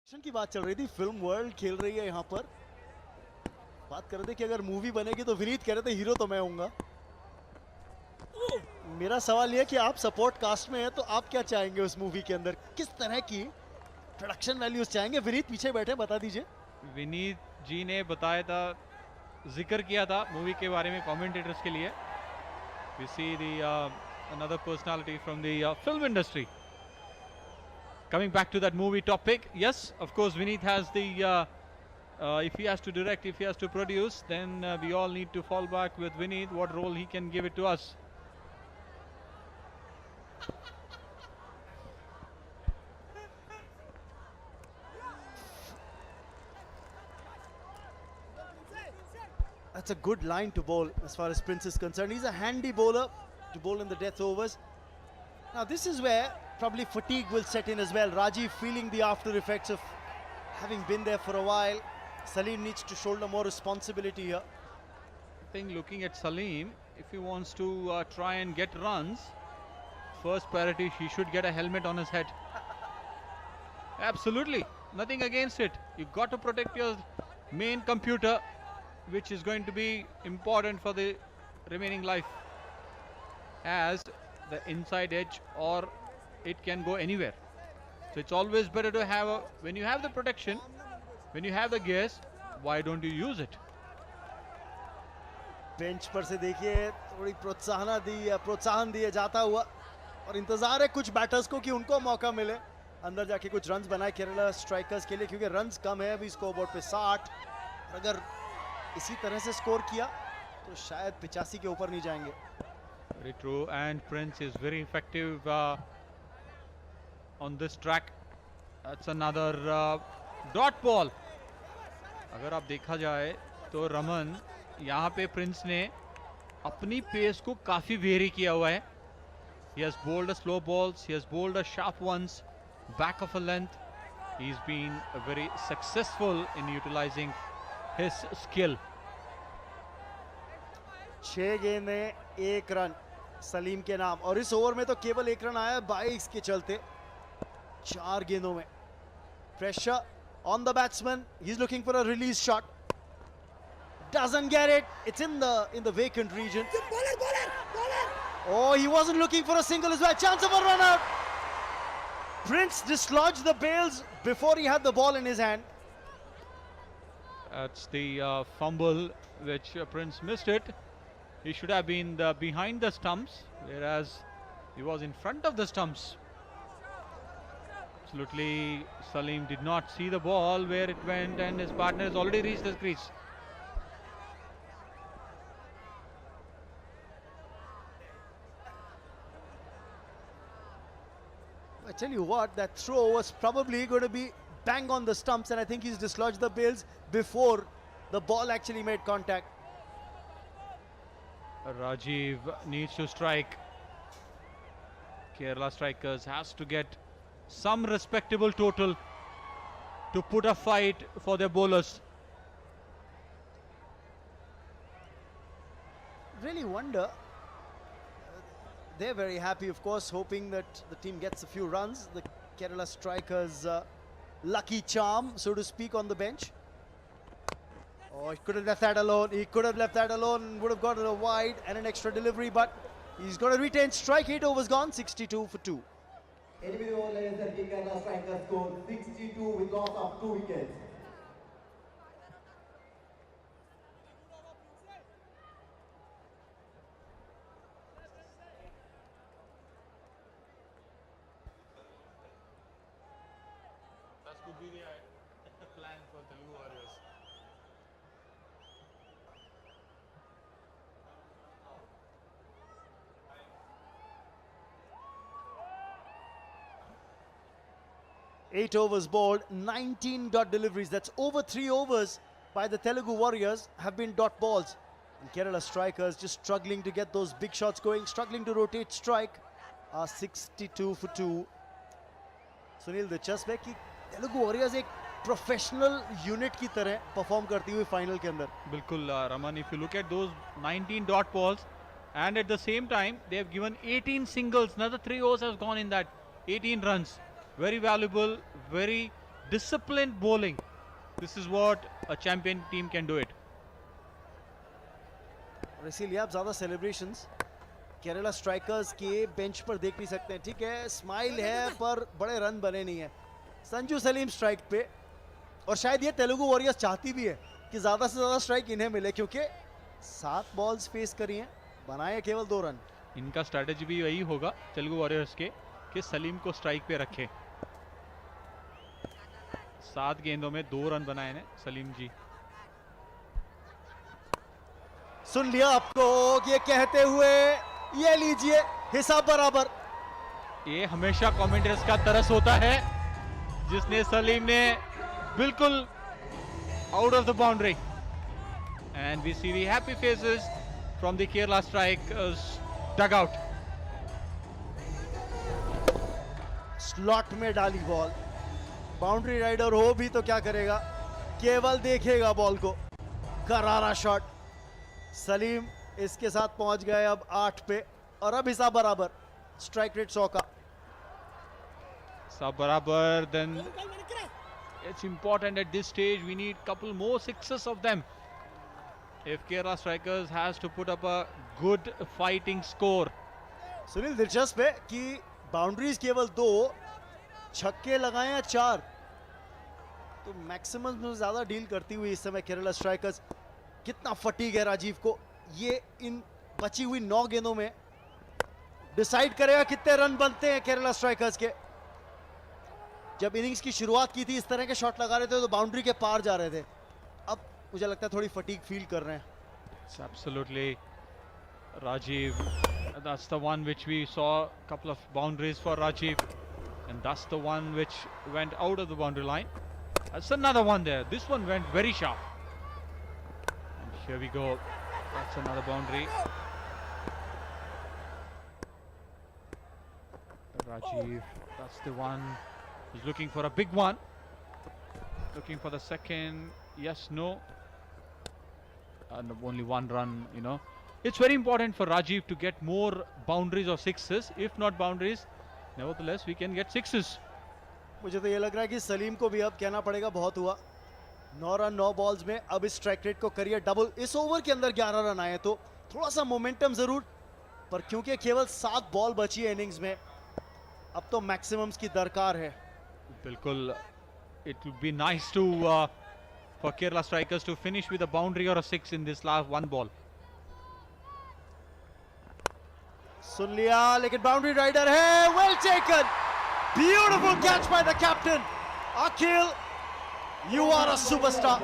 की बात चल रही थी, फिल्म वर्ल्ड खेल रही है यहाँ पर। बात कर रहे थे कि अगर मूवी बनेगी तो विनीत कह रहे थे हीरो तो मैं हूंगा। मेरा सवाल यह कि आप सपोर्ट कास्ट में हैं तो आप क्या चाहेंगे उस मूवी के अंदर, किस तरह की प्रोडक्शन वैल्यूज चाहेंगे? विनीत पीछे बैठे, बता दीजिए। विनीत जी ने बताया था, जिक्र किया था मूवी के बारे में कमेंटेटर्स के लिए. We see the another personality from the film industry. Coming back to that movie topic, yes, of course, Vineet has the if he has to direct, if he has to produce, then we all need to fall back with Vineet, what role he can give it to us. That's a good line to bowl as far as Prince is concerned. He's a handy bowler to bowl in the death overs. Now this is where probably fatigue will set in as well. Rajiv feeling the after effects of having been there for a while. Salim needs to shoulder more responsibility here. I think looking at Salim, if he wants to try and get runs, first priority, he should get a helmet on his head. Absolutely, nothing against it. You've got to protect your main computer, which is going to be important for the remaining life, as the inside edge, or it can go anywhere. So it's always better to have when you have the protection, when you have the gears, why don't you use it? Bench पर से देखिए थोड़ी प्रोत्साहन दिए जाता हुआ, और इंतजार है कुछ बैटर्स को कि उनको मौका मिले अंदर जाके कुछ रन्स बनाए केरला स्ट्राइकर्स के लिए, क्योंकि रन्स कम है अभी स्कोरबोर्ड पे 60। अगर इसी तरह से स्कोर किया तो शायद 85 के ऊपर नहीं जाएंगे। Very true, and Prince is very effective on this track. That's another dot ball. अगर आप देखा जाए तो रमन, यहाँ पे प्रिंस ने अपनी पेस को काफी वेरी किया हुआ है. He has bowled a slow balls, he has bowled a sharp ones, back of a length. He's been very successful in utilizing his skill. 6 गेंदें 1 रन सलीम के नाम, और इस ओवर में तो केवल 1 रन आया 22 के चलते 4 गेंदों में। Pressure on the batsman, he's looking for a release shot, doesn't get it. It's in the vacant region. Oh, he wasn't looking for a single as well. Chance of a run out. Prince dislodged the bails before he had the ball in his hand. That's the fumble which Prince missed it. He should have been behind the stumps, whereas he was in front of the stumps. Absolutely, Salim did not see the ball where it went, and his partner has already reached the crease. I tell you what, that throw was probably going to be bang on the stumps, and I think he's dislodged the bails before the ball actually made contact. Rajiv needs to strike. Kerala strikers has to get some respectable total to put a fight for their bowlers. Really wonder. They're very happy, of course, hoping that the team gets a few runs. The Kerala strikers' lucky charm, so to speak, on the bench. Oh, he could have left that alone. He could have left that alone. Would have gotten a wide and an extra delivery, but he's got a retained strike. 8 overs gone, 62 for 2. Enemy over ladies and Kerala strikers scored 62 with loss of 2 wickets. That could be the plan for Telugu Warriors. Eight overs bowled, 19 dot deliveries. That's over 3 overs by the Telugu Warriors have been dot balls. And Kerala strikers just struggling to get those big shots going, struggling to rotate strike. 62 for 2. Sunil, दिलचस्प है कि Telugu warriors एक professional unit की तरह perform करती हुई final के अंदर। बिल्कुल Raman, if you look at those 19 dot balls, and at the same time they have given 18 singles. Another 3 overs has gone in that, 18 runs. Very valuable, very disciplined bowling. This is what a champion team can do it. और इसीलिए आप ज्यादा celebrations Kerala strikers के bench पर देख नहीं सकते हैं। ठीक है, स्माइल है पर बड़े रन बने नहीं है। संजू सलीम स्ट्राइक पे, और शायद ये तेलुगु वॉरियर्स चाहती भी है कि ज्यादा से ज्यादा स्ट्राइक इन्हें मिले, क्योंकि 7 बॉल्स फेस करी हैं, बनाए केवल 2 रन। इनका स्ट्रेटेजी भी वही होगा तेलुगु वॉरियर्स के कि सलीम को स्ट्राइक पे रखे। 7 गेंदों में 2 रन बनाए ने सलीम जी। सुन लिया आपको ये कहते हुए, ये लीजिए हिसाब बराबर। ये हमेशा कमेंटेटर्स का तरस होता है, जिसने सलीम ने बिल्कुल out of the boundary, and we see the happy faces from the Kerala strikers dugout. Slot में डाली बॉल, बाउंड्री राइडर हो भी तो क्या करेगा, केवल देखेगा बॉल को। करारा शॉट, सलीम इसके साथ पहुंच गए अब 8 पे, और अब हिसाब बराबर। स्ट्राइक रेट 100 का। सब बराबर, then it's important at this stage we need couple more sixes of them if Kerala strikers has to put up a good fighting score. Sunil, दिलचस्प है कि बाउंड्रीज केवल 2, छक्के लगाए हैं 4, तो मैक्सिमम में ज्यादा डील करती हुई इस समय केरला स्ट्राइकर्स। कितना फटीग है राजीव को, ये इन बची हुई 9 गेंदों में डिसाइड करेगा कितने रन बनते हैं केरला स्ट्राइकर्स के। जब इनिंग्स की शुरुआत की थी इस तरह के शॉट लगा रहे थे तो बाउंड्री के पार जा रहे थे, अब मुझे लगता है थोड़ी फटीग फील कर रहे हैं। It's absolutely Rajiv, that's the one which we saw, couple of boundaries for Rajiv, and that's the one which went out of the boundary line. That's another one there, this one went very sharp, and here we go, that's another boundary. Rajiv, that's the one. He's looking for a big one. Looking for the second. Yes, no. And only 1 run, you know. It's very important for Rajiv to get more boundaries or sixes. If not boundaries, nevertheless, we can get sixes. मुझे तो ये लग रहा है कि सलीम को भी अब कहना पड़ेगा बहुत हुआ। 9 रन 9 बॉल्स में, अब इस स्ट्राइक रेट को करिए डबल। इस ओवर के अंदर 11 रन आए तो थोड़ा सा मोमेंटम जरूर, पर क्योंकि केवल 7 बॉल बची है इनिंग्स में, अब तो मैक्सिमम्स की दरकार है। बिल्कुल, it would be nice to for Kerala strikers to finish with a boundary or a 6 in this last 1 ball. सुन लिया, लेकिन बाउंड्री राइडर है। Well taken, beautiful catch by the captain Akhil, you are a superstar.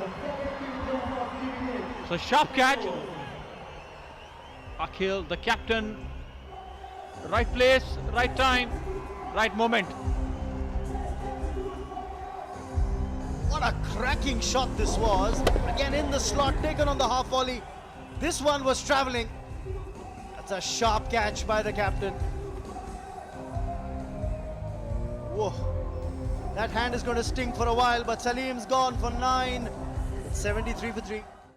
So sharp catch, Akhil, the captain, right place, right time, right moment. What a cracking shot this was. Again in the slot, taken on the half volley. This one was traveling. That's a sharp catch by the captain. Whoa. That hand is going to sting for a while, but Salim's gone for 9. It's 73 for 3.